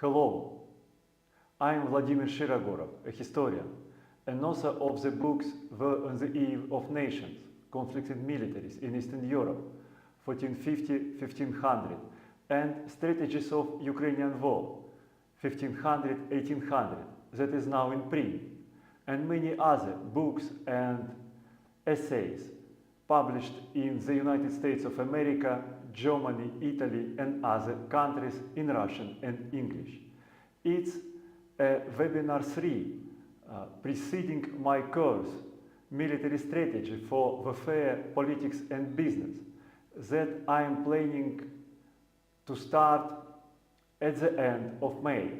Hello, I am Vladimir Shirogorov, a historian, and author of the books War on the Eve of Nations, Conflicting Militaries in Eastern Europe, 1450–1500, and Strategies of Ukrainian War, 1500–1800, that is now in print, and many other books and essays published in the United States of America, Germany, Italy, and other countries in Russian and English. It's a webinar 3 preceding my course, Military Strategy for Warfare, Politics and Business, that I am planning to start at the end of May.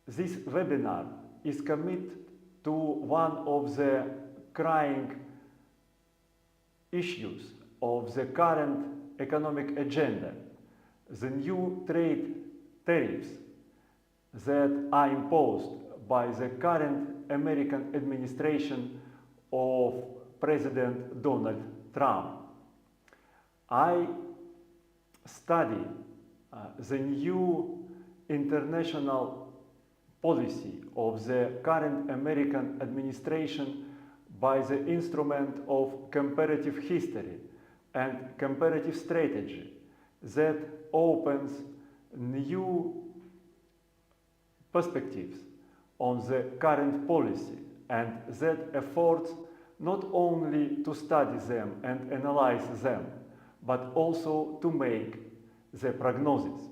This webinar is committed to one of the crying issues of the current economic agenda, the new trade tariffs that are imposed by the current American administration of President Donald Trump. I study the new international policy of the current American administration by the instrument of comparative history and comparative strategy that opens new perspectives on the current policy and that affords not only to study them and analyze them, but also to make the prognosis.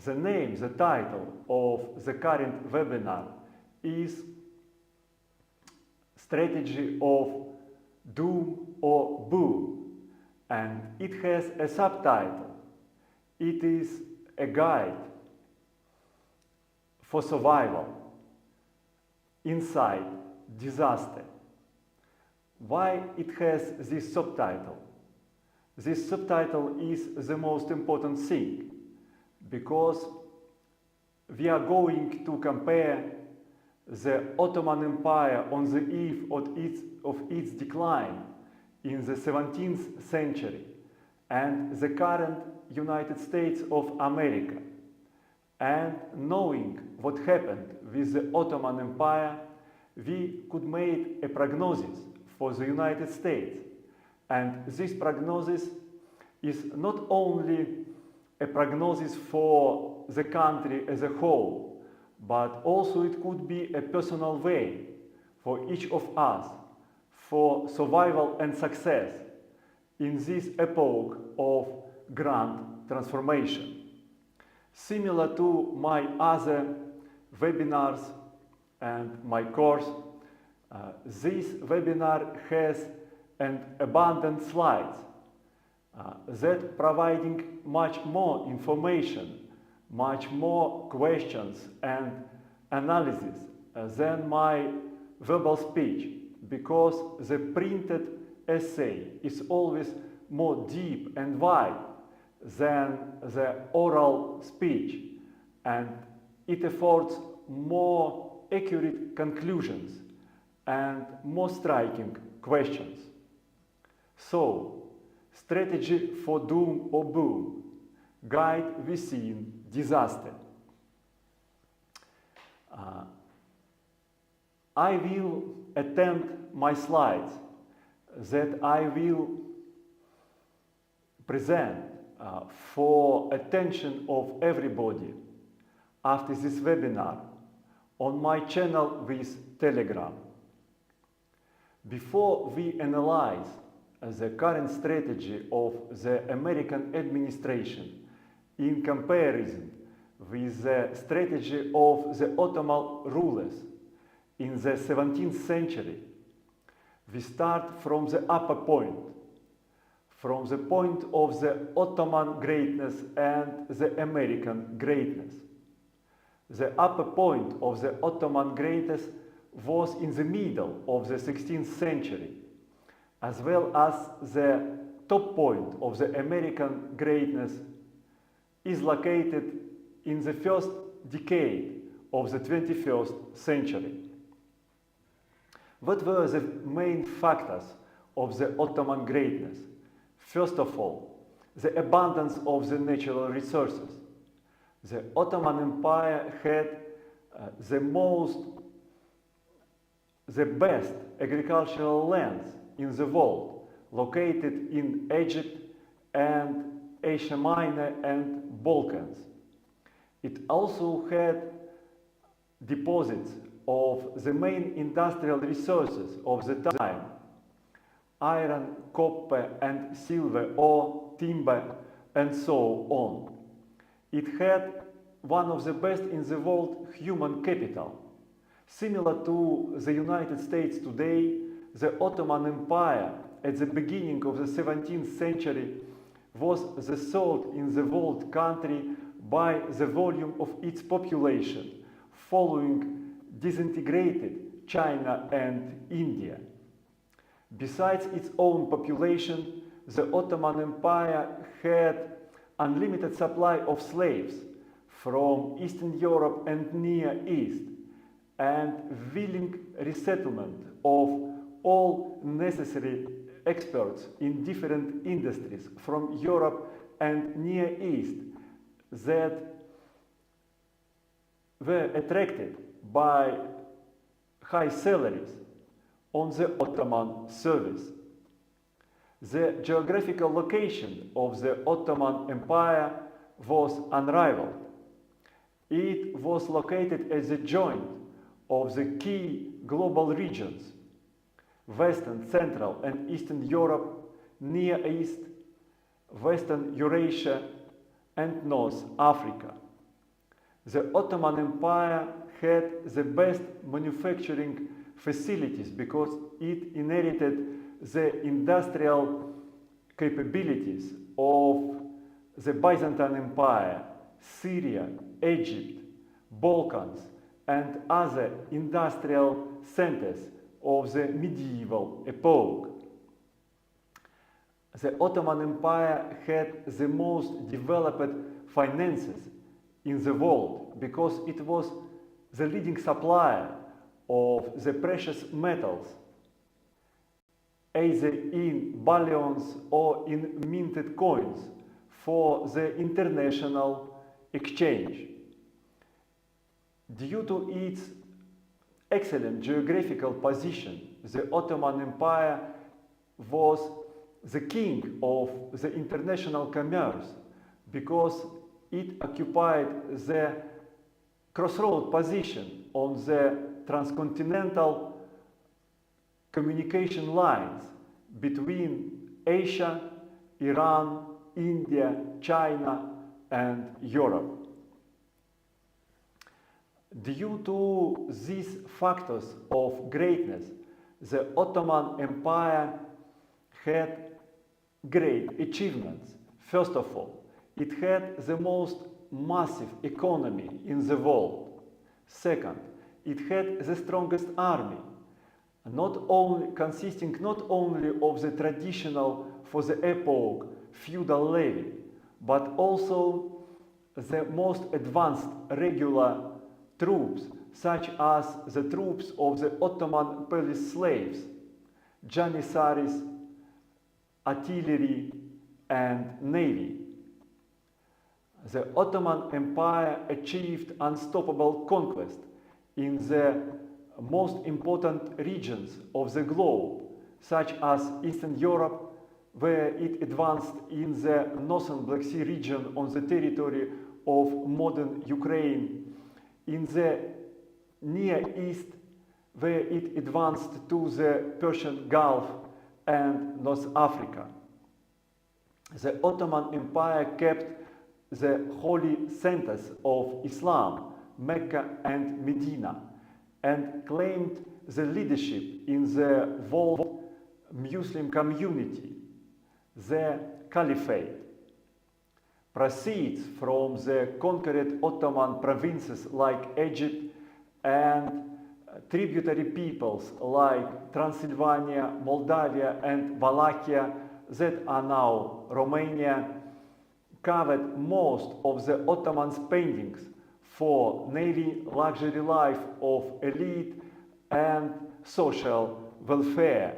The name, the title of the current webinar is Strategy of Doom or Boom, and it has a subtitle. It is a guide for survival inside disaster. Why it has this subtitle? This subtitle is the most important thing, because we are going to compare the Ottoman Empire on the eve of its decline in the 17th century and the current United States of America. And knowing what happened with the Ottoman Empire, we could make a prognosis for the United States. And this prognosis is not only a prognosis for the country as a whole, but also it could be a personal way for each of us for survival and success in this epoch of grand transformation. Similar to my other webinars and my course, this webinar has an abundant slides that providing much more information, much more questions and analysis than my verbal speech, because the printed essay is always more deep and wide than the oral speech, and it affords more accurate conclusions and more striking questions. So, Strategy for Doom or Boom, Guide Within Disaster. I will attempt my slides that I will present for attention of everybody after this webinar on my channel with Telegram. Before we analyze the current strategy of the American administration in comparison with the strategy of the Ottoman rulers in the 17th century, we start from the upper point, from the point of the Ottoman greatness and the American greatness. The upper point of the Ottoman greatness was in the middle of the 16th century, as well as the top point of the American greatness is located in the first decade of the 21st century. What were the main factors of the Ottoman greatness? First of all, the abundance of the natural resources. The Ottoman Empire had the best agricultural lands in the world, located in Egypt and Asia Minor and Balkans. It also had deposits of the main industrial resources of the time: iron, copper and silver, ore, timber, and so on. It had one of the best in the world human capital. Similar to the United States today, the Ottoman Empire at the beginning of the 17th century was the third in the world country by the volume of its population, following disintegrated China and India. Besides its own population, the Ottoman Empire had unlimited supply of slaves from Eastern Europe and Near East, and willing resettlement of all necessary experts in different industries from Europe and Near East that were attracted by high salaries on the Ottoman service. The geographical location of the Ottoman Empire was unrivaled. It was located at the joint of the key global regions: Western, Central and Eastern Europe, Near East, Western Eurasia and North Africa. The Ottoman Empire had the best manufacturing facilities because it inherited the industrial capabilities of the Byzantine Empire, Syria, Egypt, Balkans and other industrial centers of the medieval epoch. The Ottoman Empire had the most developed finances in the world because it was the leading supplier of the precious metals, either in bullions or in minted coins, for the international exchange. Due to its excellent geographical position, the Ottoman Empire was the king of the international commerce because it occupied the crossroad position on the transcontinental communication lines between Asia, Iran, India, China and Europe. Due to these factors of greatness, the Ottoman Empire had great achievements. First of all, it had the most massive economy in the world. Second, it had the strongest army, consisting not only of the traditional, for the epoch, feudal levy, but also the most advanced regular troops, such as the troops of the Ottoman police slaves, janissaries, artillery and navy. The Ottoman Empire achieved unstoppable conquest in the most important regions of the globe, such as Eastern Europe, where it advanced in the northern Black Sea region on the territory of modern Ukraine, in the Near East, where it advanced to the Persian Gulf and North Africa. The Ottoman Empire kept the holy centers of Islam, Mecca and Medina, and claimed the leadership in the world Muslim community, the Caliphate. Proceeds from the conquered Ottoman provinces like Egypt and tributary peoples like Transylvania, Moldavia and Wallachia, that are now Romania, covered most of the Ottoman spendings for navy, luxury life of elite and social welfare.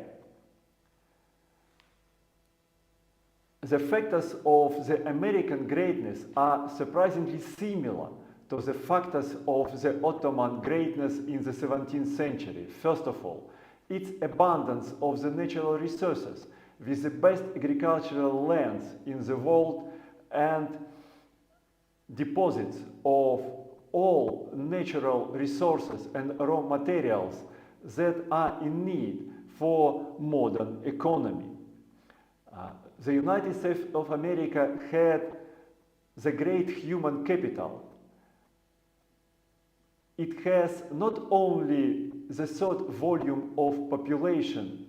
the factors of the American greatness are surprisingly similar to the factors of the Ottoman greatness in the 17th century. First of all, its abundance of the natural resources with the best agricultural lands in the world and deposits of all natural resources and raw materials that are in need for modern economy. The United States of America had the great human capital. It has not only the third volume of population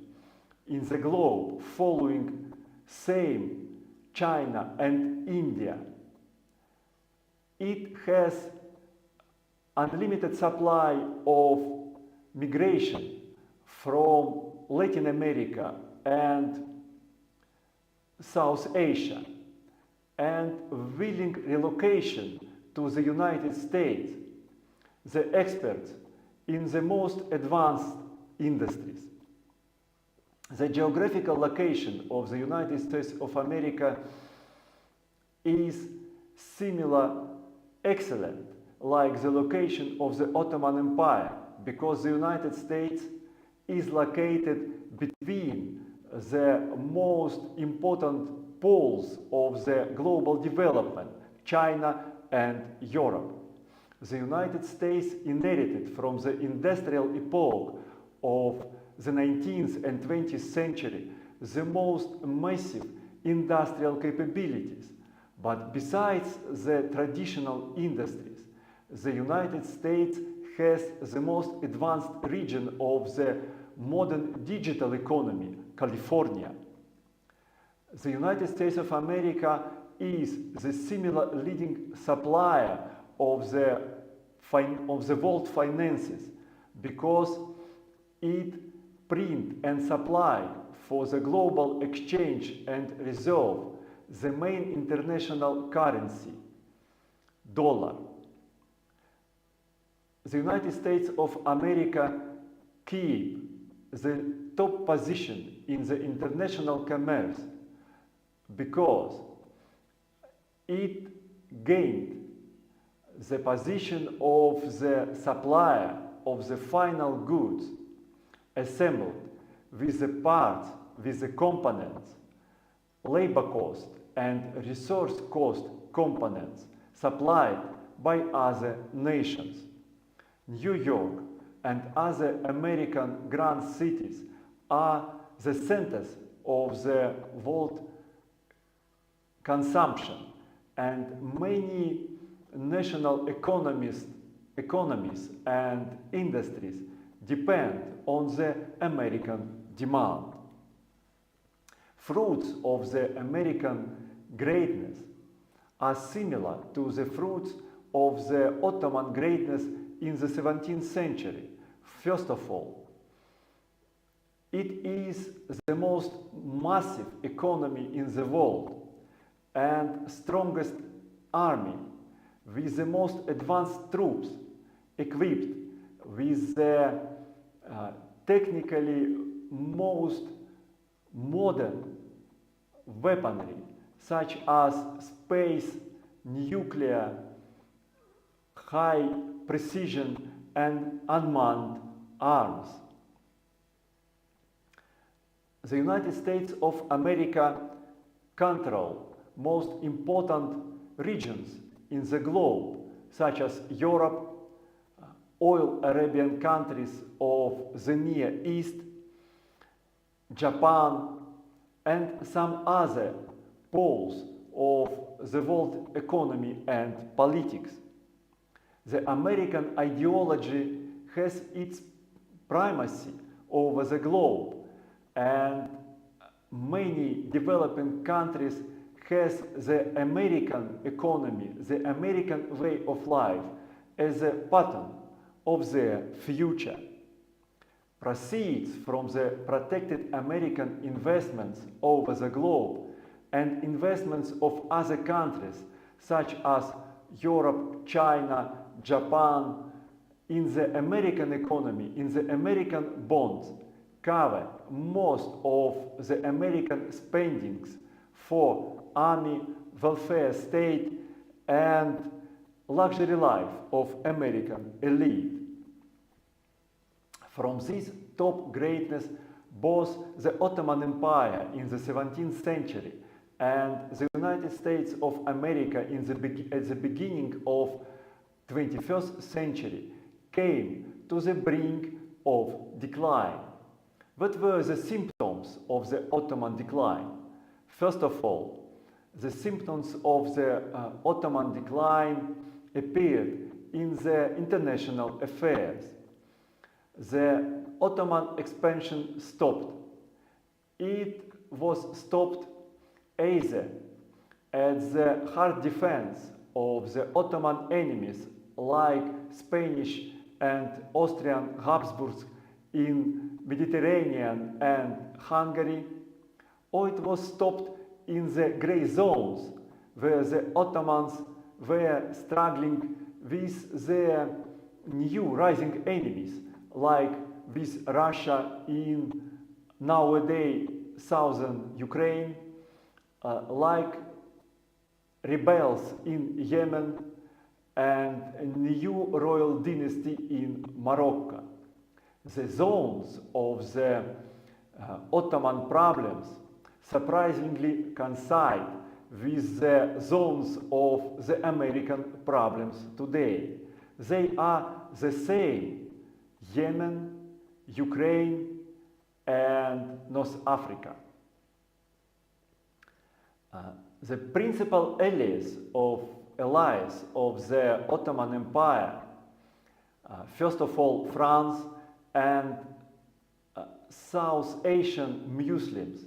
in the globe, following same China and India. It has unlimited supply of migration from Latin America and South Asia, and willing relocation to the United States, the experts in the most advanced industries. The geographical location of the United States of America is similar, excellent, like the location of the Ottoman Empire, because the United States is located between the most important poles of the global development, China and Europe. The United States inherited from the industrial epoch of the 19th and 20th century the most massive industrial capabilities. But besides the traditional industries, the United States has the most advanced region of the modern digital economy, California. The United States of America is the similar leading supplier of the world finances because it print and supply for the global exchange and reserve the main international currency, dollar. The United States of America keep the top position in the international commerce because it gained the position of the supplier of the final goods assembled with the parts, with the components, labor cost and resource cost components supplied by other nations. New York and other American grand cities are the centers of the world consumption, and many national economies and industries depend on the American demand. Fruits of the American greatness are similar to the fruits of the Ottoman greatness in the 17th century. First of all, it is the most massive economy in the world and strongest army with the most advanced troops equipped with the technically most modern weaponry such as space, nuclear, high precision and unmanned arms. The United States of America control most important regions in the globe, such as Europe, oil Arabian countries of the Near East, Japan, and some other poles of the world economy and politics. The American ideology has its primacy over the globe, and many developing countries has the American economy, the American way of life as a pattern of their future. Proceeds from the protected American investments over the globe and investments of other countries such as Europe, China, Japan, in the American economy, in the American bonds, cover most of the American spendings for army, welfare state, and luxury life of American elite. From this top greatness, both the Ottoman Empire in the 17th century and the United States of America at the beginning of 21st century came to the brink of decline. What were the symptoms of the Ottoman decline? First of all, the symptoms of the Ottoman decline appeared in the international affairs. The Ottoman expansion stopped. It was stopped either at the hard defense of the Ottoman enemies like Spanish and Austrian Habsburgs in Mediterranean and Hungary, or it was stopped in the grey zones where the Ottomans were struggling with their new rising enemies like with Russia in nowadays southern Ukraine, like rebels in Yemen and a new royal dynasty in Morocco. The zones of the Ottoman problems surprisingly coincide with the zones of the American problems today. They are the same: Yemen, Ukraine, and North Africa. The principal allies of the Ottoman Empire, first of all France and South Asian Muslims,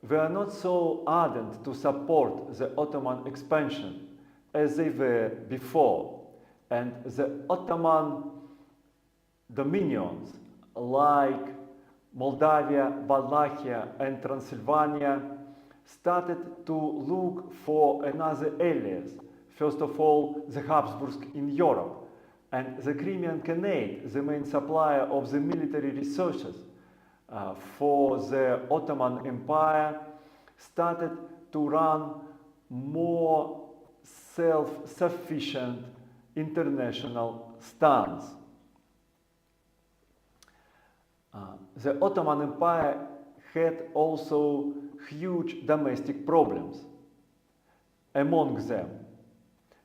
were not so ardent to support the Ottoman expansion as they were before, and the Ottoman dominions like Moldavia, Wallachia, and Transylvania started to look for another allies, first of all the Habsburgs in Europe, and the Crimean Khanate, the main supplier of the military resources for the Ottoman Empire, started to run more self-sufficient international stance. The Ottoman Empire had also huge domestic problems. Among them,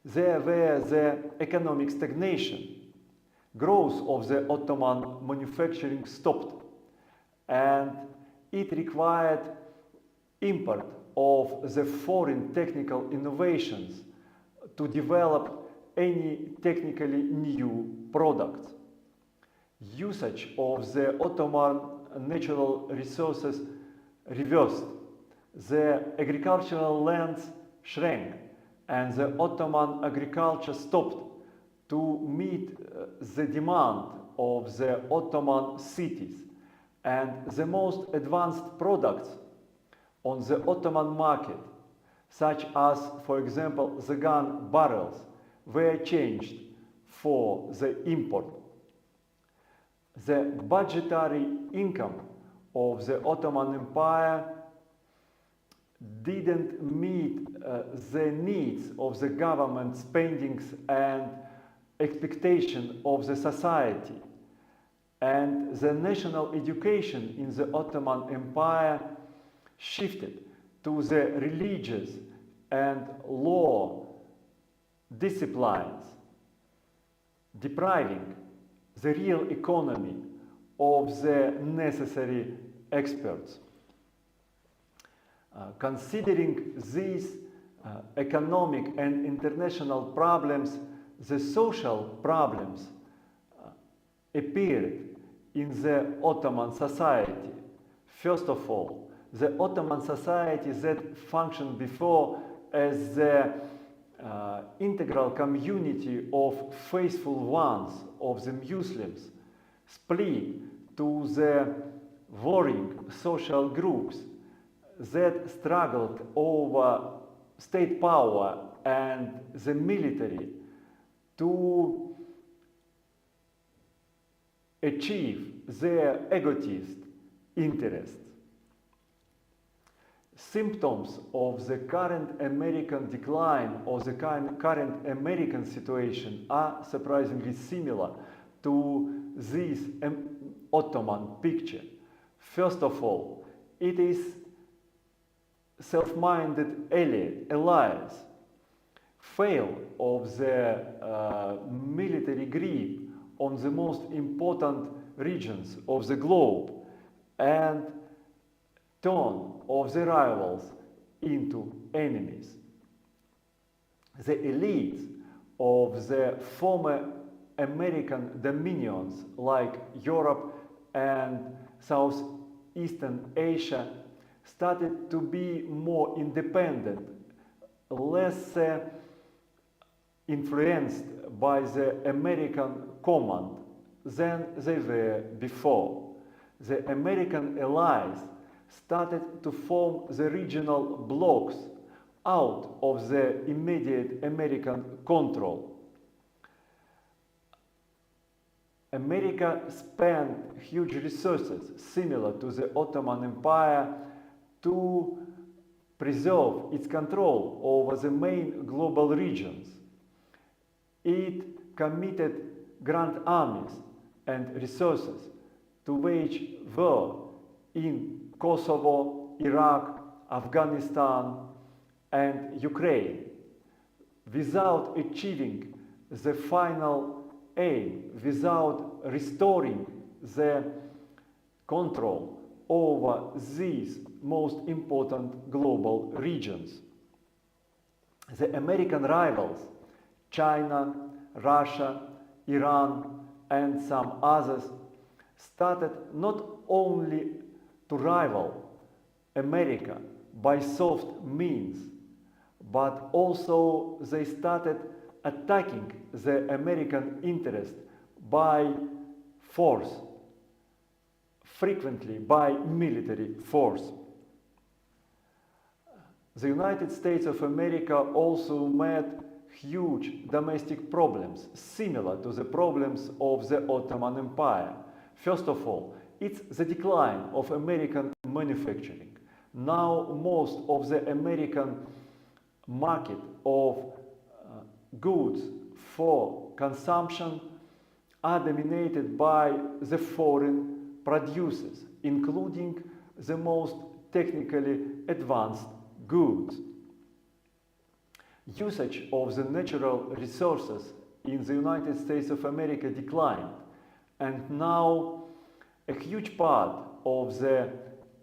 there were the economic stagnation. Growth of the Ottoman manufacturing stopped, and it required import of the foreign technical innovations to develop any technically new products. Usage of the Ottoman natural resources reversed. The agricultural lands shrank, and the Ottoman agriculture stopped to meet the demand of the Ottoman cities, and the most advanced products on the Ottoman market, such as, for example, the gun barrels, were changed for the import. The budgetary income of the Ottoman Empire didn't meet the needs of the government spendings and expectation of the society, and the national education in the Ottoman Empire shifted to the religious and law disciplines, depriving the real economy of the necessary experts. Considering these economic and international problems, the social problems appeared in the Ottoman society. First of all, the Ottoman society that functioned before as the integral community of faithful ones of the Muslims split to the warring social groups that struggled over state power and the military to achieve their egotist interests. symptoms of the current American decline or the current American situation are surprisingly similar to this Ottoman picture. First of all, it is self-minded allies, fail of the military grip on the most important regions of the globe, and turn of the rivals into enemies. The elites of the former American dominions like Europe and Southeastern Asia started to be more independent, less influenced by the American command than they were before. The American allies started to form the regional blocs out of the immediate American control. America spent huge resources similar to the Ottoman Empire to preserve its control over the main global regions. It committed grand armies and resources to wage war in Kosovo, Iraq, Afghanistan, and Ukraine, without achieving the final aim, without restoring the control over these most important global regions. The American rivals, China, Russia, Iran, and some others, started not only to rival America by soft means, but also they started attacking the American interest by force, frequently by military force. The United States of America also met huge domestic problems similar to the problems of the Ottoman Empire. First of all, it's the decline of American manufacturing. Now most of the American market of goods for consumption are dominated by the foreign producers, including the most technically advanced goods. Usage of the natural resources in the United States of America declined, and now a huge part of the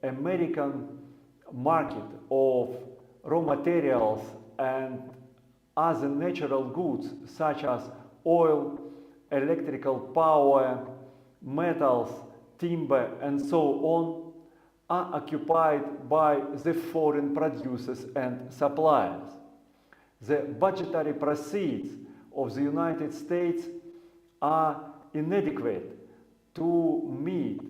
American market of raw materials and other natural goods such as oil, electrical power, metals, timber, and so on are occupied by the foreign producers and suppliers. The budgetary proceeds of the United States are inadequate to meet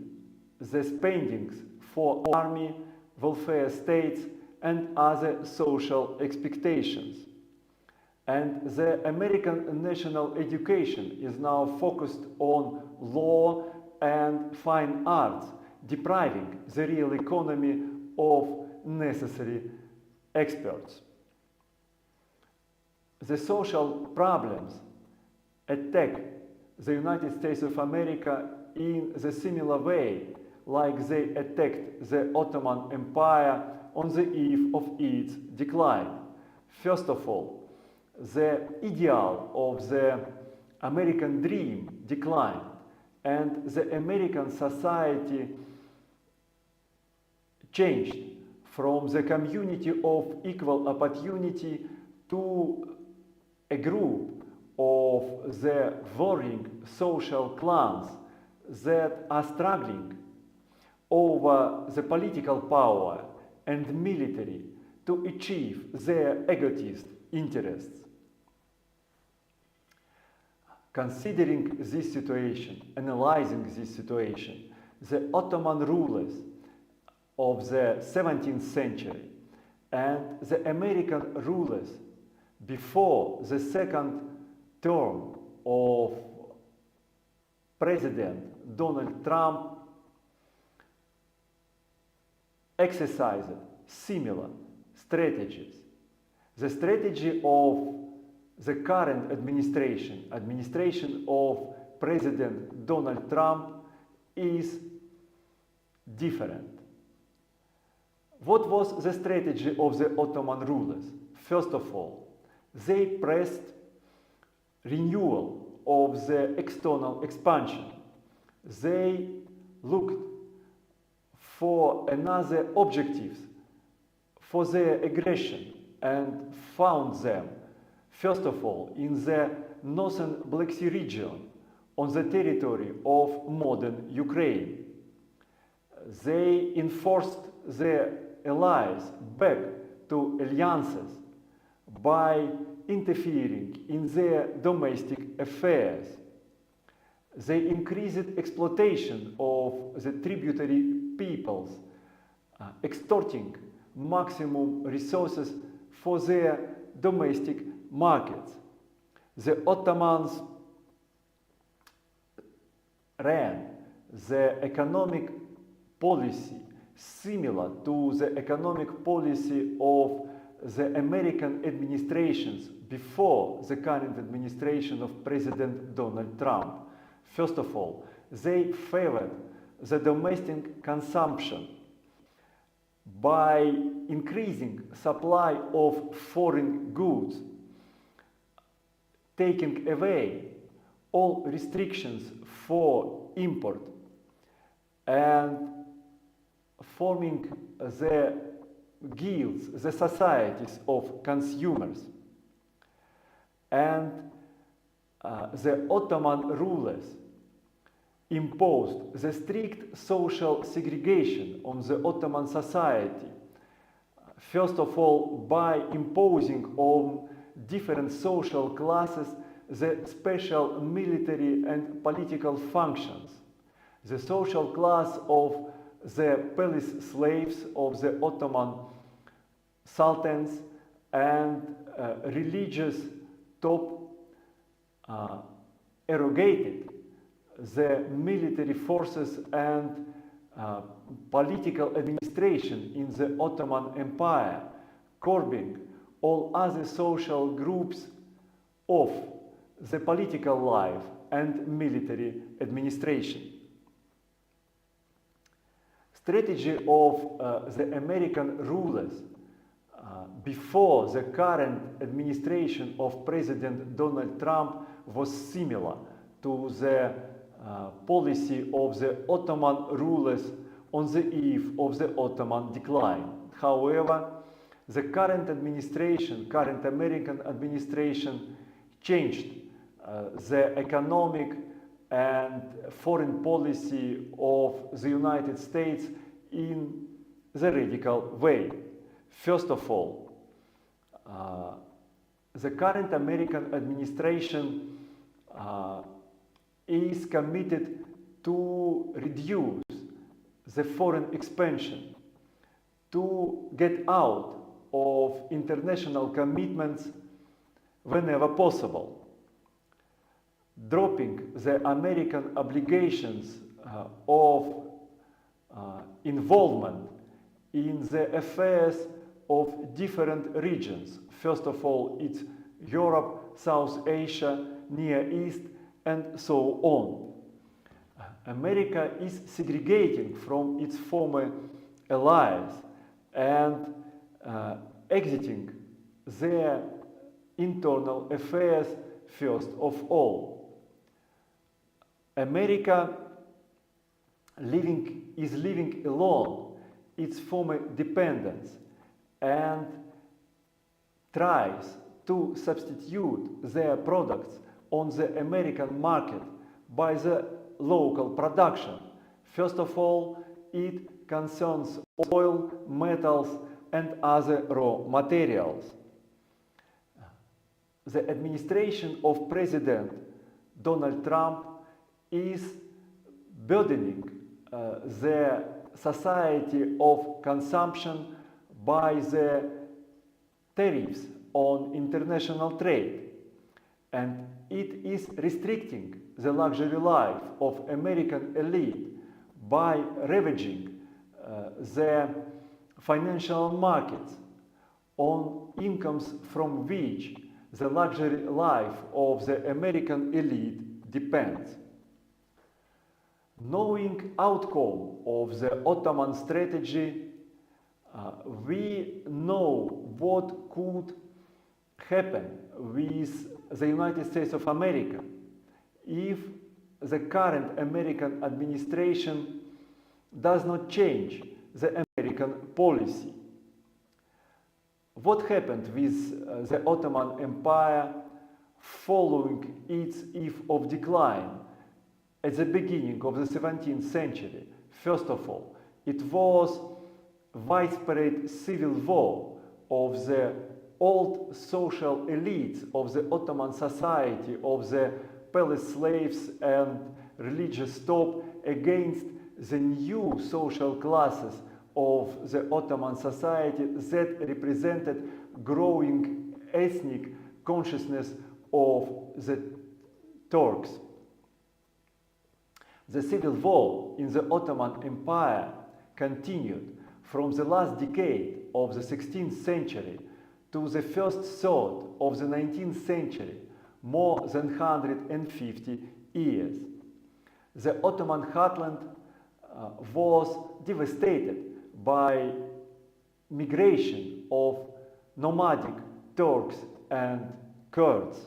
the spendings for army, welfare states, and other social expectations. And the American national education is now focused on law and fine arts, depriving the real economy of necessary experts. The social problems attack the United States of America in the similar way like they attacked the Ottoman Empire on the eve of its decline. First of all, the ideal of the American dream declined, and the American society changed from the community of equal opportunity to a group of the warring social clans that are struggling over the political power and military to achieve their egotist interests. Considering this situation, analyzing this situation, the Ottoman rulers of the 17th century and the American rulers before the second term of President Donald Trump exercised similar strategies. The strategy of the current administration of President Donald Trump, is different. What was the strategy of the Ottoman rulers? First of all, they pressed renewal of the external expansion. They looked for another objectives for their aggression and found them, first of all, in the northern Black Sea region, on the territory of modern Ukraine. They enforced their allies back to alliances by interfering in their domestic affairs. They increased exploitation of the tributary peoples, extorting maximum resources for their domestic markets. The Ottomans ran the economic policy similar to the economic policy of the American administrations before the current administration of President Donald Trump. First of all, they favored the domestic consumption by increasing supply of foreign goods, taking away all restrictions for import, and forming the guilds, the societies of consumers. And the Ottoman rulers imposed the strict social segregation on the Ottoman society, first of all by imposing on different social classes the special military and political functions. The social class of the palace slaves of the Ottoman Sultans and religious top arrogated the military forces and political administration in the Ottoman Empire, curbing all other social groups of the political life and military administration. Strategy of the American rulers before the current administration of President Donald Trump was similar to the policy of the Ottoman rulers on the eve of the Ottoman decline. However, the current American administration, changed the economic and foreign policy of the United States in the radical way. First of all, the current American administration is committed to reduce the foreign expansion, to get out of international commitments whenever possible, dropping the American obligations of involvement in the affairs of different regions. First of all, it's Europe, South Asia, Near East, and so on. America is segregating from its former allies and exiting their internal affairs first of all. America is living alone its former dependence and tries to substitute their products on the American market by the local production. First of all, it concerns oil, metals, and other raw materials. The administration of President Donald Trump is burdening the society of consumption by the tariffs on international trade, and it is restricting the luxury life of American elite by ravaging the financial markets, on incomes from which the luxury life of the American elite depends. Knowing outcome of the Ottoman strategy, we know what could happen with the United States of America if the current American administration does not change the American policy. What happened with the Ottoman Empire following its eve of decline at the beginning of the 17th century? First of all, it was widespread civil war of the old social elites of the Ottoman society, of the palace slaves and religious top against the new social classes of the Ottoman society that represented growing ethnic consciousness of the Turks. The civil war in the Ottoman Empire continued from the last decade of the 16th century to the first third of the 19th century, more than 150 years. The Ottoman heartland was devastated by migration of nomadic Turks and Kurds.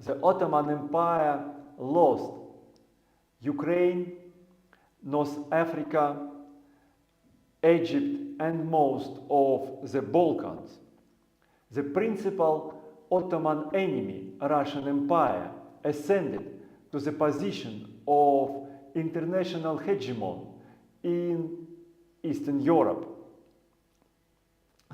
The Ottoman Empire lost Ukraine, North Africa, Egypt, and most of the Balkans. The principal Ottoman enemy, Russian Empire, ascended to the position of international hegemon in Eastern Europe.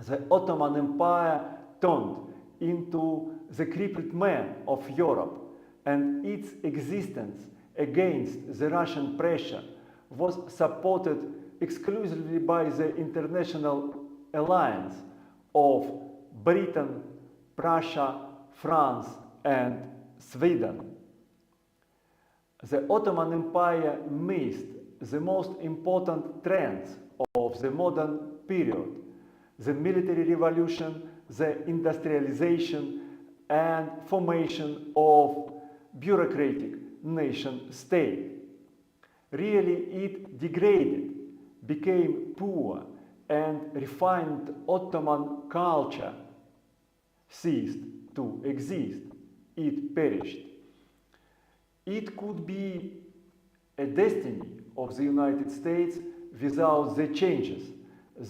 The Ottoman Empire turned into the crippled man of Europe, and its existence against the Russian pressure was supported exclusively by the international alliance of Britain, Prussia, France, and Sweden. The Ottoman Empire missed the most important trends of the modern period: the military revolution, the industrialization, and formation of bureaucratic nation-state. Really, it degraded, became poor, and refined Ottoman culture ceased to exist. It perished. It could be a destiny of the United States without the changes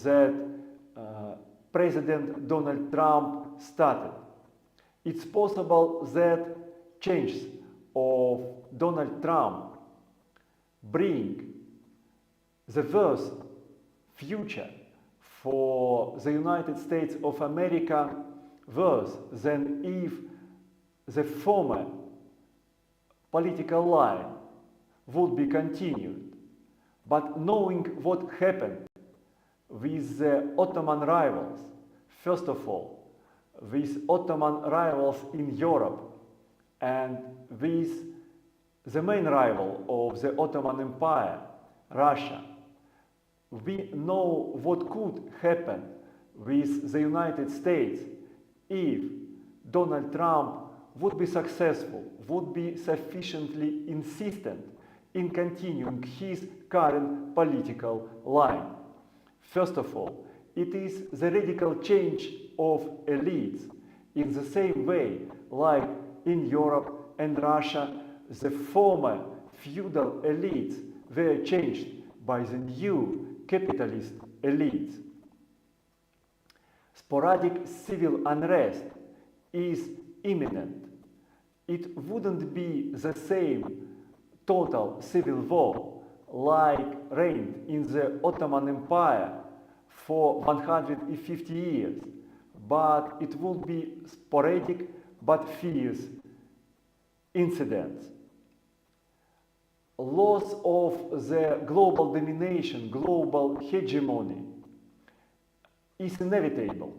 that President Donald Trump started. It's possible that changes of Donald Trump bring the worst future for the United States of America, worse than if the former political line would be continued. But knowing what happened with the Ottoman rivals, first of all, with Ottoman rivals in Europe and with the main rival of the Ottoman Empire, Russia, we know what could happen with the United States if Donald Trump would be successful, would be sufficiently insistent in continuing his current political line. First of all, it is the radical change of elites in the same way like in Europe and Russia, the former feudal elites were changed by the new capitalist elites. Sporadic civil unrest is imminent. It wouldn't be the same total civil war like reigned in the Ottoman Empire for 150 years, but it would be sporadic but fierce incidents. Loss of the global domination, global hegemony is inevitable,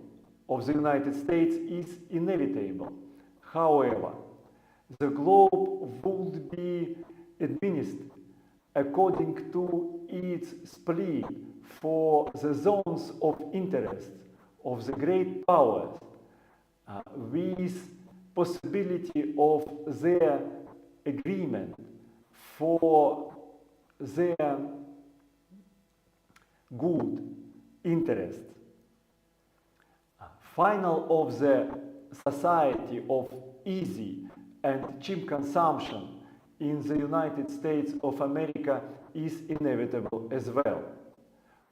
of the United States is inevitable. However, the globe would be administered according to its split for the zones of interest of the great powers, with possibility of their agreement for their good interests. Final of the society of easy and cheap consumption in the United States of America is inevitable as well.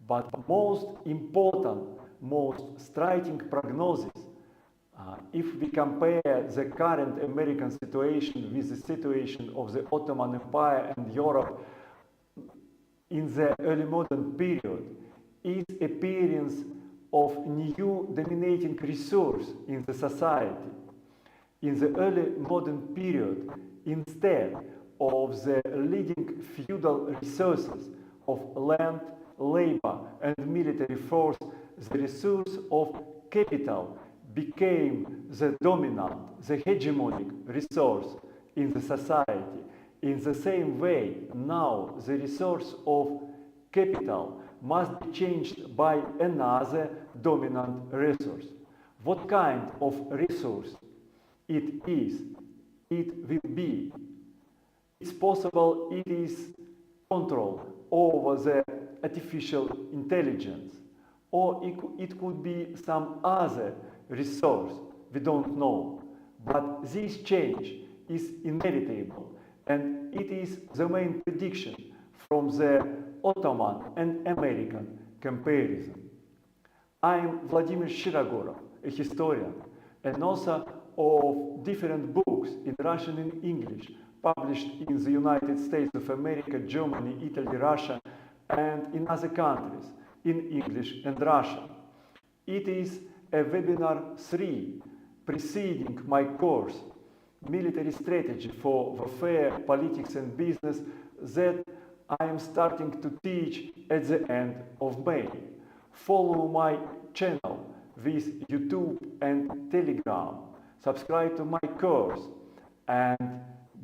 But most important, most striking prognosis, if we compare the current American situation with the situation of the Ottoman Empire and Europe in the early modern period, is appearance of new dominating resource in the society. In the early modern period, instead of the leading feudal resources of land, labor, and military force, the resource of capital became the dominant, the hegemonic resource in the society. In the same way, now the resource of capital must be changed by another dominant resource. What kind of resource it is, it will be? It's possible it is control over the artificial intelligence, or it could be some other resource, we don't know. But this change is inevitable, and it is the main prediction from the Ottoman and American comparison. I am Vladimir Shirogorov, a historian, and author of different books in Russian and English, published in the United States of America, Germany, Italy, Russia, and in other countries, in English and Russian. It is a webinar 3 preceding my course, Military Strategy for Warfare, Politics and Business, that I am starting to teach at the end of May. Follow my channel with YouTube and Telegram. Subscribe to my course, and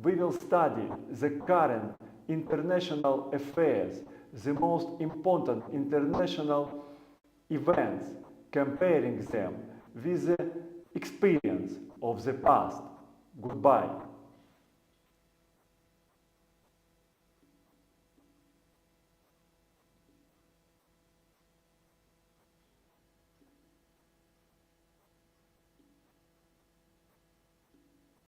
we will study the current international affairs, the most important international events, comparing them with the experience of the past. Goodbye.